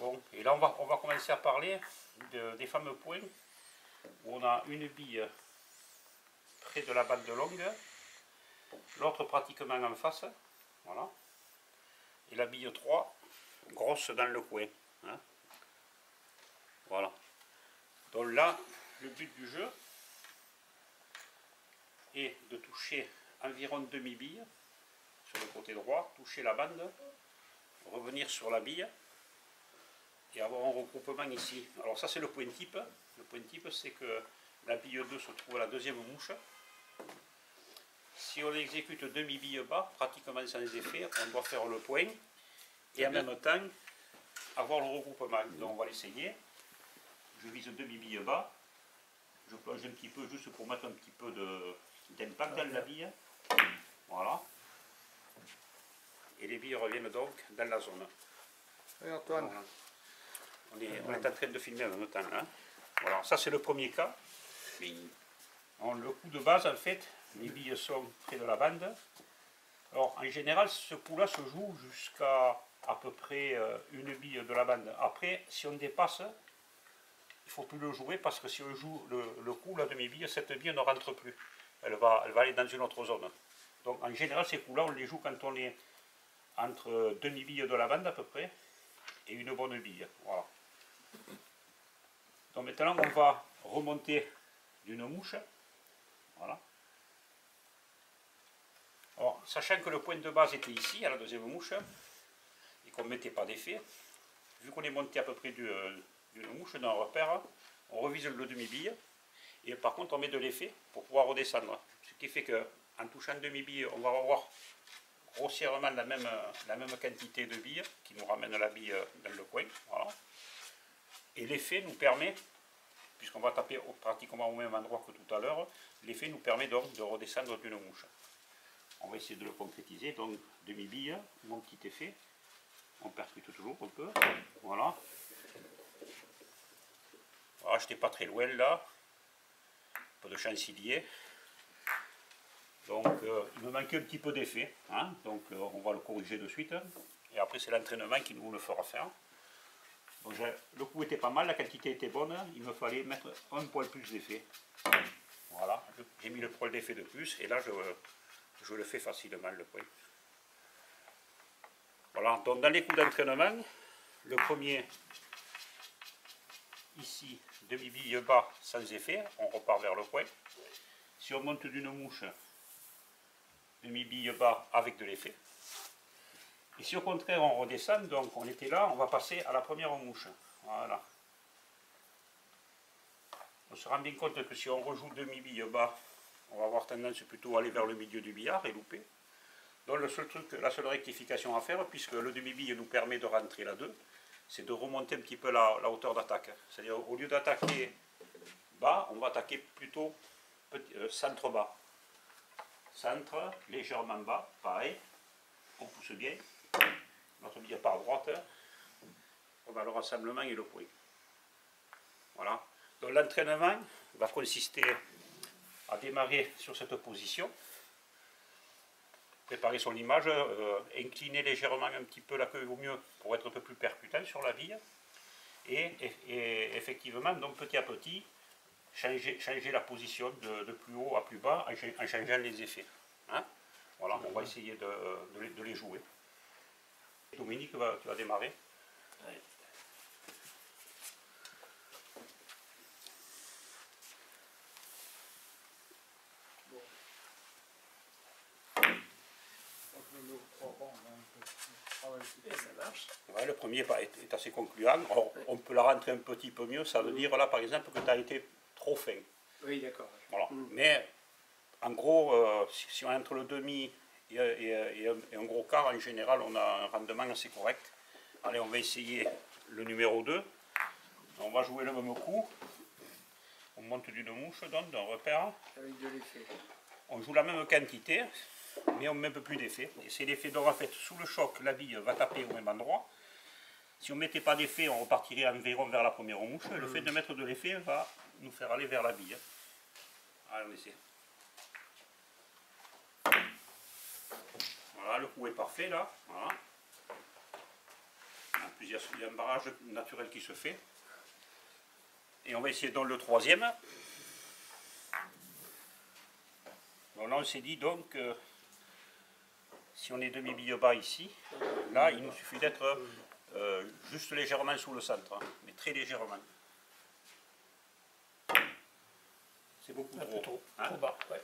Bon, et là on va commencer à parler des fameux points où on a une bille près de la bande de longue, l'autre pratiquement en face, voilà, et la bille 3 grosse dans le coin. Hein. Voilà. Donc là, le but du jeu est de toucher environ demi-bille sur le côté droit, toucher la bande, revenir sur la bille et avoir un regroupement ici. Alors ça c'est le point type. Le point type c'est que la bille 2 se trouve à la deuxième mouche. Si on exécute demi-bille bas, pratiquement sans effet, on doit faire le point et en même temps avoir le regroupement. Donc on va l'essayer. Je vise demi-bille bas, je plonge un petit peu juste pour mettre un petit peu d'impact dans la bille. Voilà. Et les billes reviennent donc dans la zone. Et Antoine. Voilà. On est en train de filmer en même temps. Hein. Voilà, ça c'est le premier cas. Alors, le coup de base, en fait, les billes sont près de la bande. Alors, en général, ce coup-là se joue jusqu'à à peu près une bille de la bande. Après, si on dépasse, il ne faut plus le jouer parce que si on joue le coup, la demi-bille, cette bille ne rentre plus. Elle va aller dans une autre zone. Donc, en général, ces coups-là, on les joue quand on est entre demi-bille de la bande à peu près et une bonne bille. Voilà. Donc maintenant on va remonter d'une mouche. Voilà. Alors, sachant que le point de base était ici, à la deuxième mouche, et qu'on ne mettait pas d'effet, vu qu'on est monté à peu près d'une mouche, d'un repère, on revise le demi-bille, et par contre on met de l'effet pour pouvoir redescendre. Ce qui fait qu'en touchant demi-bille, on va avoir grossièrement la même quantité de billes qui nous ramène la bille dans le coin. Voilà. Et l'effet nous permet, puisqu'on va taper pratiquement au même endroit que tout à l'heure, l'effet nous permet donc de redescendre d'une mouche. On va essayer de le concrétiser. Donc demi-bille, mon petit effet. On percute toujours un peu. Voilà. Voilà, je n'étais pas très loin là. Un peu de chancelier. Donc il me manquait un petit peu d'effet, hein, donc on va le corriger de suite, et après c'est l'entraînement qui nous le fera faire. Donc, le coup était pas mal, la quantité était bonne, il me fallait mettre un poil plus d'effet. Voilà, j'ai mis le poil d'effet de plus, et là je le fais facilement le point. Voilà, donc dans les coups d'entraînement, le premier, ici, demi-bille bas sans effet, on repart vers le point. Si on monte d'une mouche, demi-bille bas avec de l'effet. Et si au contraire on redescend, donc on était là, on va passer à la première mouche. Voilà. On se rend bien compte que si on rejoue demi-bille bas, on va avoir tendance plutôt à aller vers le milieu du billard et louper. Donc le seul truc, la seule rectification à faire, puisque le demi-bille nous permet de rentrer la 2, c'est de remonter un petit peu la hauteur d'attaque. C'est-à-dire au lieu d'attaquer bas, on va attaquer plutôt centre bas. Centre, légèrement bas, pareil, on pousse bien, notre bille par droite, on a le rassemblement et le point. Voilà. Donc l'entraînement va consister à démarrer sur cette position, préparer son image, incliner légèrement un petit peu la queue au mieux pour être un peu plus percutant sur la bille, et effectivement, donc petit à petit, changer la position de plus haut à plus bas en changeant les effets. Hein, voilà, on va essayer de les jouer. Dominique, tu vas démarrer. Oui. Et ça marche. Ouais, le premier est assez concluant. Alors, on peut la rentrer un petit peu mieux, ça veut dire là par exemple que tu as été trop fin. Oui, d'accord. Voilà. Mais en gros, si on est entre le demi et un gros quart, en général, on a un rendement assez correct. Allez, on va essayer le numéro 2. On va jouer le même coup. On monte d'une mouche, donc d'un repère. Avec de l'effet. On joue la même quantité, mais on met un peu plus d'effet. Et c'est l'effet donc en fait, sous le choc, la bille va taper au même endroit. Si on ne mettait pas d'effet, on repartirait environ vers la première mouche. Le fait de mettre de l'effet va nous faire aller vers la bille. Allez, on essaie. Voilà, le coup est parfait là. Voilà. Puis il y a un barrage naturel qui se fait. Et on va essayer dans le troisième. Donc là on s'est dit donc, si on est demi-bille bas ici, là il nous suffit d'être juste légèrement sous le centre, hein, mais très légèrement. C'est beaucoup Un peu trop, hein. trop bas. Ouais.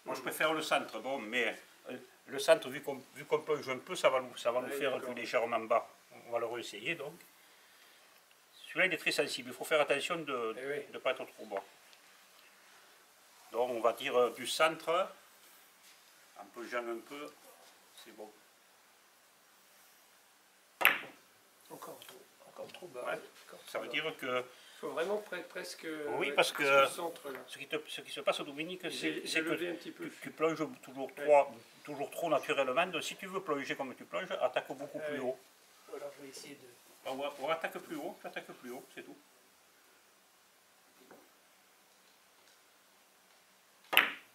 Moi je préfère le centre, bon, mais le centre, vu qu'on plonge un peu, ça va nous faire un peu légèrement bas. On va le réessayer donc. Celui-là il est très sensible, il faut faire attention de ne pas être trop bas. Donc on va dire du centre, en plongeant un peu, c'est bon. Encore trop bas. Ouais. Ça veut dire que... Il faut vraiment presque... Oui, parce que ce qui se passe, Dominique, c'est que tu plonges toujours trop naturellement. Donc si tu veux plonger comme tu plonges, attaque beaucoup plus haut. Alors je vais essayer de... On attaque plus haut, tu attaques plus haut, c'est tout.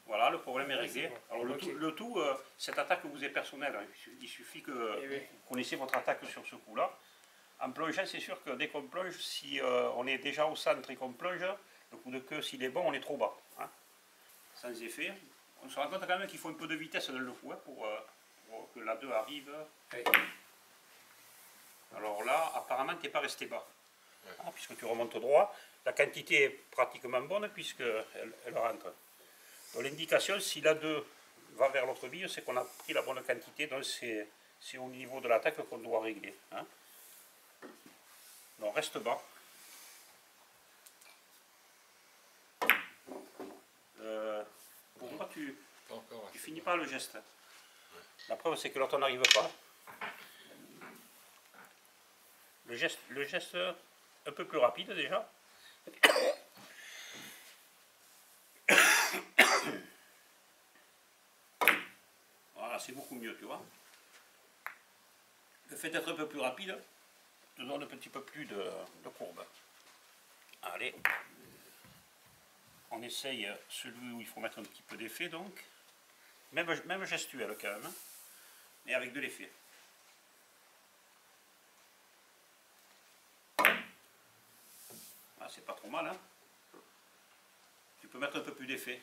Voilà, le problème est réglé. Alors le tout, cette attaque vous est personnelle. Il suffit que vous connaissiez votre attaque sur ce coup-là. En plongeant, c'est sûr que dès qu'on plonge, si on est déjà au centre et qu'on plonge, le coup de queue, s'il est bon, on est trop bas. Hein. Sans effet. On se rend compte quand même qu'il faut un peu de vitesse dans le coup hein, pour que la 2 arrive. Oui. Alors là, apparemment, tu n'es pas resté bas. Hein, puisque tu remontes droit. La quantité est pratiquement bonne puisqu'elle rentre. Donc l'indication, si la 2 va vers l'autre bille, c'est qu'on a pris la bonne quantité. Donc c'est au niveau de l'attaque qu'on doit régler. Hein. Donc reste bas. Pourquoi tu finis pas le geste? La preuve c'est que l'autre n'arrive pas. Le geste un peu plus rapide déjà. Voilà, c'est beaucoup mieux, tu vois. Le fait d'être un peu plus rapide te donne un petit peu plus de courbe. Allez, on essaye celui où il faut mettre un petit peu d'effet donc. Même gestuel quand même, mais avec de l'effet. Ah, c'est pas trop mal, hein. Tu peux mettre un peu plus d'effet.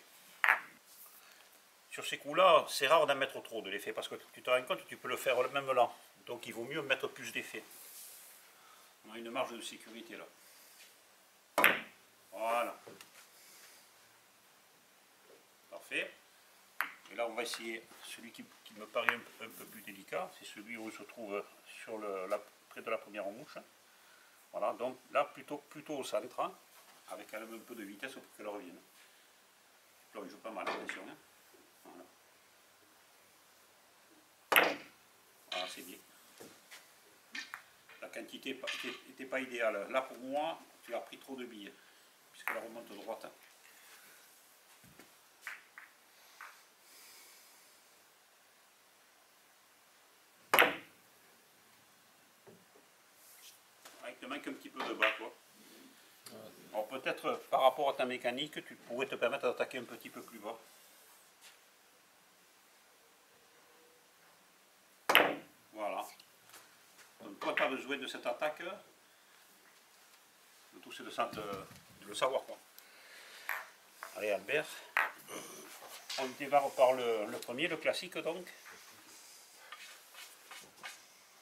Sur ces coups-là, c'est rare d'en mettre trop de l'effet parce que tu te rends compte que tu peux le faire même là. Donc il vaut mieux mettre plus d'effet. On a une marge de sécurité là. Voilà. Parfait. Et là on va essayer celui qui me paraît un peu plus délicat. C'est celui où il se trouve sur près de la première mouche. Voilà, donc là plutôt au centre, hein, avec quand même un peu de vitesse pour qu'elle revienne. Là on joue pas mal, attention. Hein. Voilà. Voilà, c'est bien. La quantité n'était pas idéale. Là pour moi, tu as pris trop de billes, puisqu'elle remonte droite. Il te manque un petit peu de bas, quoi. Alors peut-être par rapport à ta mécanique, tu pourrais te permettre d'attaquer un petit peu plus bas. Voilà. Donc toi, tu as besoin de cette attaque. Le tout, c'est de le savoir, quoi. Allez, Albert. On démarre par le premier, le classique, donc.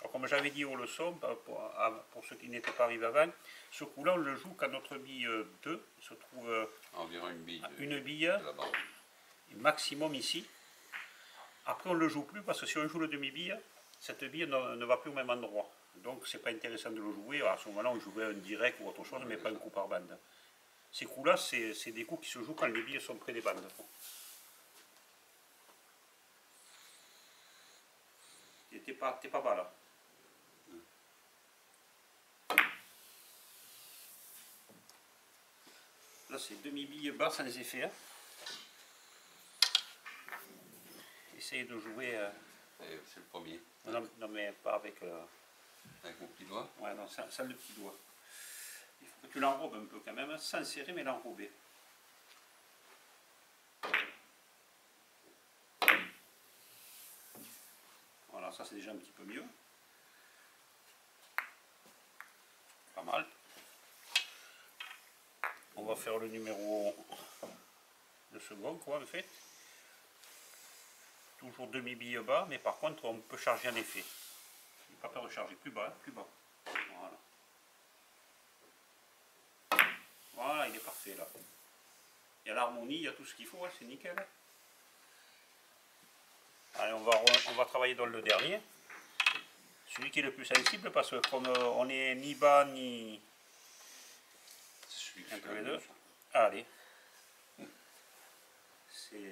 Alors, comme j'avais dit aux leçons, pour ceux qui n'étaient pas arrivés avant, ce coup-là, on le joue quand notre bille 2 se trouve environ une bille maximum ici. Après, on ne le joue plus parce que si on joue le demi-bille, cette bille ne va plus au même endroit. Donc, c'est pas intéressant de le jouer. À ce moment-là, on jouait un direct ou autre chose, mais pas un coup par bande. Ces coups-là, c'est des coups qui se jouent quand les billes sont près des bandes. T'es pas bas là. Là, c'est demi-bille bas sans effet. Hein. Essaye de jouer. C'est le premier. Non, mais pas avec. Avec mon petit doigt. Ouais, non, sans le petit doigt. Il faut que tu l'enrobes un peu quand même, sans serrer, mais l'enrober. Voilà, ça c'est déjà un petit peu mieux. faire le numéro de second, quoi, en fait. Toujours demi-bille bas, mais par contre, on peut charger en effet. Pas peur de charger plus bas, hein, plus bas. Voilà. Voilà, il est parfait là. Il y a l'harmonie, il y a tout ce qu'il faut, hein, c'est nickel. Allez, on va travailler dans le dernier. Celui qui est le plus sensible, parce que comme on n'est ni bas ni entre les deux. Allez.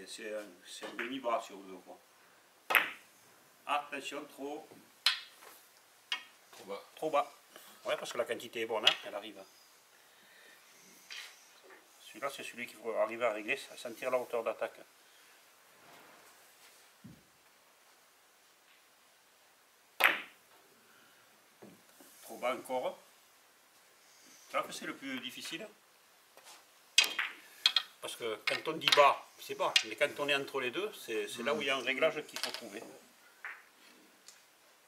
C'est un demi-bras si vous voulez. Quoi. Attention, trop bas. Trop bas. Ouais, parce que la quantité est bonne, hein, elle arrive. Celui-là, c'est celui qu'il faut arriver à régler, à sentir la hauteur d'attaque. Trop bas encore. Là, c'est le plus difficile. Parce que quand on dit bas, c'est bas. Mais quand on est entre les deux, c'est là où il y a un réglage qu'il faut trouver.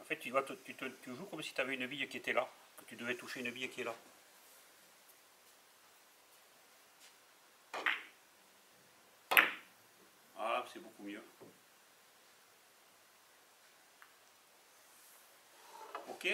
En fait, tu joues comme si tu avais une bille qui était là. Que tu devais toucher une bille qui est là. Voilà, c'est beaucoup mieux. Ok.